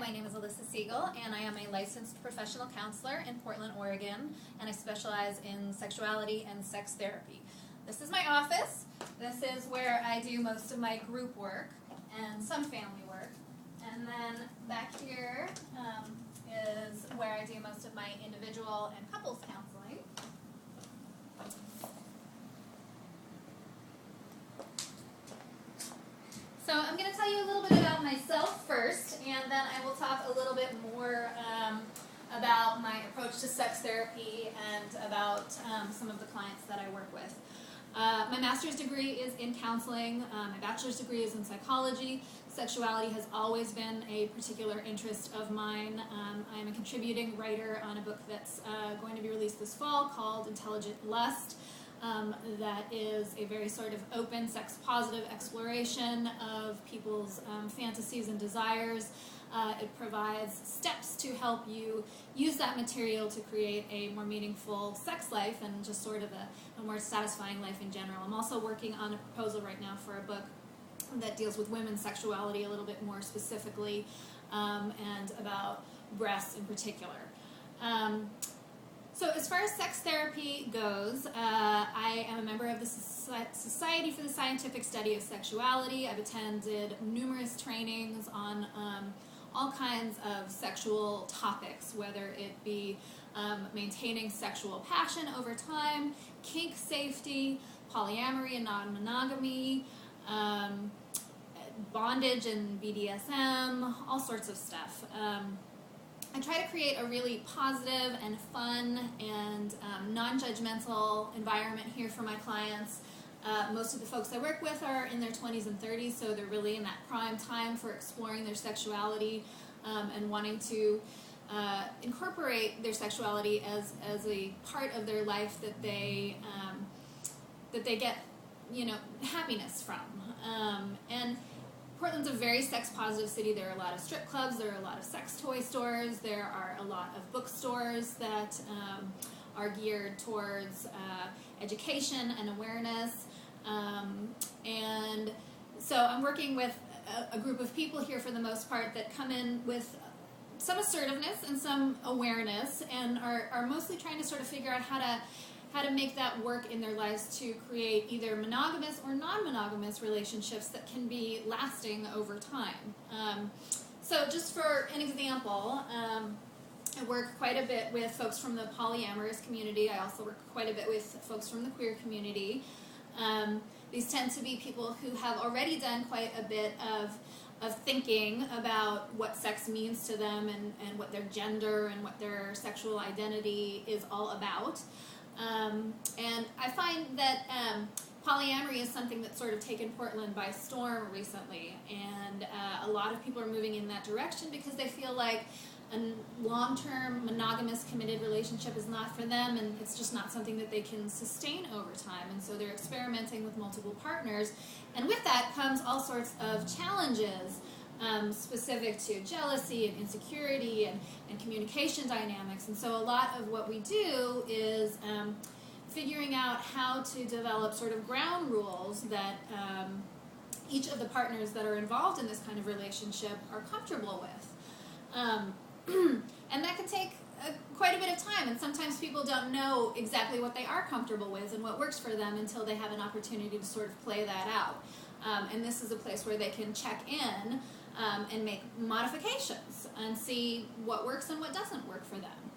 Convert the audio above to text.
my name is Alyssa Siegel, and I am a licensed professional counselor in Portland, Oregon, and I specialize in sexuality and sex therapy. This is my office. This is where I do most of my group work and some family work. And then back here is where I do most of my individual and couples counseling. So I'm going to tell you a little bit about myself first, and then I will talk a little bit more about my approach to sex therapy and about some of the clients that I work with. My master's degree is in counseling. My bachelor's degree is in psychology. Sexuality has always been a particular interest of mine. I am a contributing writer on a book that's going to be released this fall called Intelligent Lust. That is a very sort of open, sex-positive exploration of people's fantasies and desires. It provides steps to help you use that material to create a more meaningful sex life and just sort of a more satisfying life in general. I'm also working on a proposal right now for a book that deals with women's sexuality a little bit more specifically and about breasts in particular. So as far as sex therapy goes, I am a member of the Society for the Scientific Study of Sexuality. I've attended numerous trainings on all kinds of sexual topics, whether it be maintaining sexual passion over time, kink safety, polyamory and non-monogamy, bondage and BDSM, all sorts of stuff. I try to create a really positive and fun and non-judgmental environment here for my clients. Most of the folks I work with are in their 20s and 30s, so they're really in that prime time for exploring their sexuality and wanting to incorporate their sexuality as a part of their life that they get, happiness from. And Portland's a very sex-positive city. There are a lot of strip clubs, there are a lot of sex toy stores, there are a lot of bookstores that are geared towards education and awareness. And so I'm working with a group of people here for the most part that come in with some assertiveness and some awareness and are mostly trying to sort of figure out how to make that work in their lives to create either monogamous or non-monogamous relationships that can be lasting over time. So just for an example, I work quite a bit with folks from the polyamorous community. I also work quite a bit with folks from the queer community. These tend to be people who have already done quite a bit of thinking about what sex means to them and what their gender and what their sexual identity is all about. And I find that polyamory is something that's sort of taken Portland by storm recently, and a lot of people are moving in that direction because they feel like a long-term monogamous committed relationship is not for them, and it's just not something that they can sustain over time, and so they're experimenting with multiple partners, and with that comes all sorts of challenges specific to jealousy and insecurity and communication dynamics. And so a lot of what we do is figuring out how to develop sort of ground rules that each of the partners that are involved in this kind of relationship are comfortable with. And that can take quite a bit of time, and sometimes people don't know exactly what they are comfortable with and what works for them until they have an opportunity to sort of play that out. And this is a place where they can check in and make modifications and see what works and what doesn't work for them.